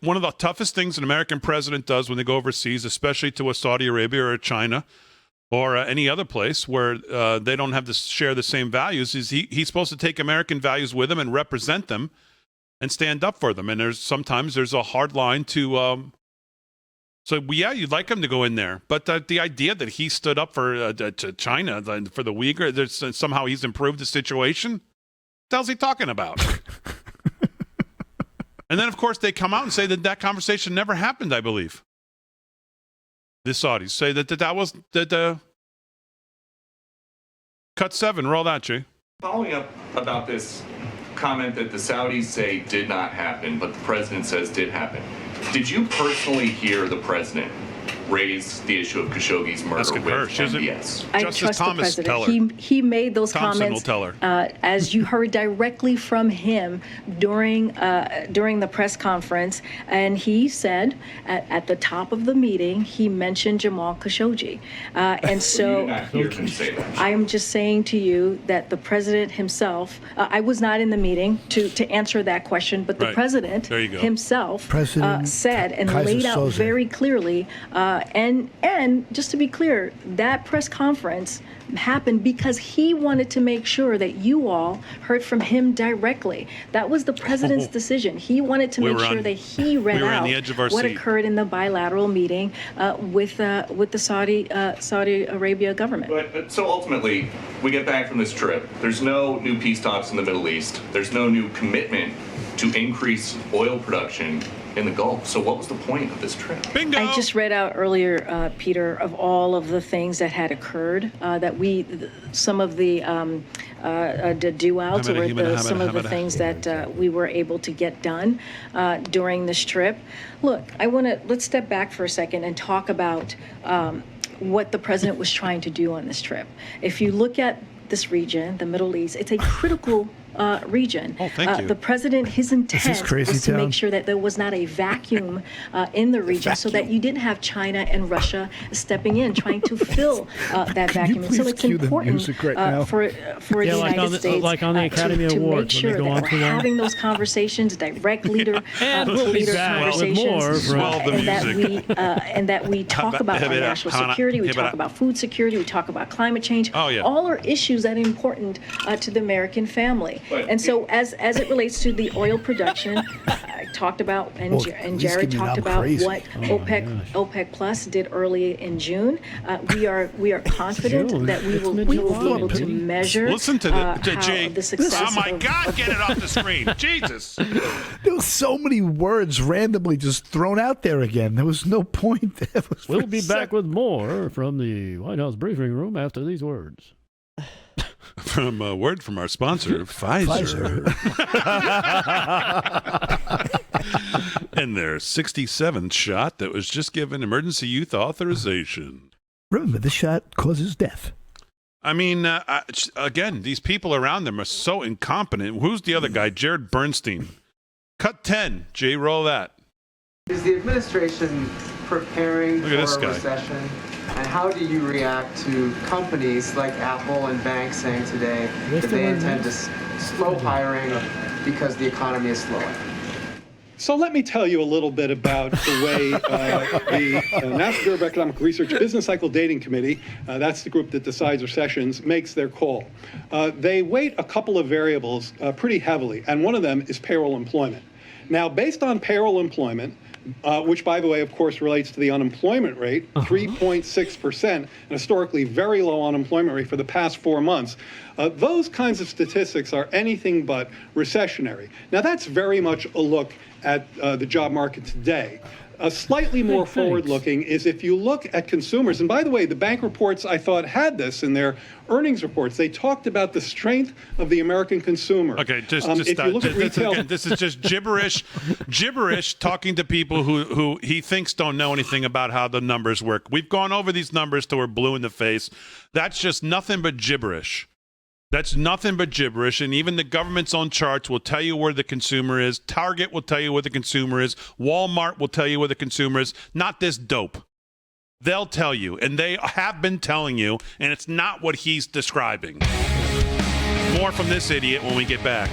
one of the toughest things an American president does when they go overseas, especially to a Saudi Arabia or a China or any other place where they don't have to share the same values, is he's supposed to take American values with him and represent them and stand up for them. And sometimes there's a hard line to so, yeah, you'd like him to go in there. But the idea that he stood up for to China, for the Uyghur, somehow he's improved the situation, what the hell's he talking about? And then, of course, they come out and say that conversation never happened, I believe. The Saudis say that was cut 7. Roll that, Jay. Following up about this comment that the Saudis say did not happen, but the president says did happen. Did you personally hear the president raise the issue of Khashoggi's murder with MBS? I trust the president. He made those comments, as you heard directly from him during the press conference, and he said at the top of the meeting he mentioned Jamal Khashoggi, and so you did not hear him say that. I am just saying to you that the president himself. I was not in the meeting to answer that question, but the president himself said and laid out very clearly. And just to be clear, that press conference happened because he wanted to make sure that you all heard from him directly. That was the president's decision. He wanted to make sure that he read out what occurred in the bilateral meeting with the Saudi Arabia government. But so ultimately, we get back from this trip. There's no new peace talks in the Middle East. There's no new commitment to increase oil production in the Gulf. So what was the point of this trip? Bingo! I just read out earlier, Peter, of all of the things that had occurred, that some of the do-outs or some of the things that we were able to get done during this trip. Look, let's step back for a second and talk about what the president was trying to do on this trip. If you look at this region, the Middle East, it's a critical region. Oh, thank you. The president, his intent was to make sure that there was not a vacuum in the region, so that you didn't have China and Russia stepping in, trying to fill that vacuum. And so it's important for the United States to make sure that we're having those conversations, direct leader-to-leader conversations, and that we talk about our national security, we talk about food security, we talk about climate change. All are issues that are important to the American family. And so as it relates to the oil production, I talked about, and Jared talked about what OPEC Plus did early in June. We are confident that we will be able to measure the success. Oh my God, get it off the screen. Jesus. There were so many words randomly just thrown out there again. There was no point. We'll be back with more from the White House briefing room after these words. From a word from our sponsor, Pfizer. And their 67th shot that was just given emergency use authorization. Remember, this shot causes death. I mean, again, these people around them are so incompetent. Who's the other guy? Jared Bernstein. Cut 10. Jay, roll that. Is the administration preparing for a recession? And how do you react to companies like Apple and banks saying today that they intend to slow hiring because the economy is slowing? So let me tell you a little bit about the way the National Bureau of Economic Research Business Cycle Dating Committee, that's the group that decides recessions, makes their call. They weight a couple of variables pretty heavily, and one of them is payroll employment. Now, based on payroll employment, which, by the way, of course, relates to the unemployment rate, 3.6%, an historically very low unemployment rate for the past 4 months. Those kinds of statistics are anything but recessionary. Now, that's very much a look at the job market today. Slightly more forward-looking is if you look at consumers, and by the way, the bank reports, I thought, had this in their earnings reports. They talked about the strength of the American consumer. Okay, just stop. This is just gibberish talking to people who he thinks don't know anything about how the numbers work. We've gone over these numbers till we're blue in the face. That's just nothing but gibberish. That's nothing but gibberish, and even the government's own charts will tell you where the consumer is. Target will tell you where the consumer is. Walmart will tell you where the consumer is. Not this dope. They'll tell you, and they have been telling you, and it's not what he's describing. More from this idiot when we get back.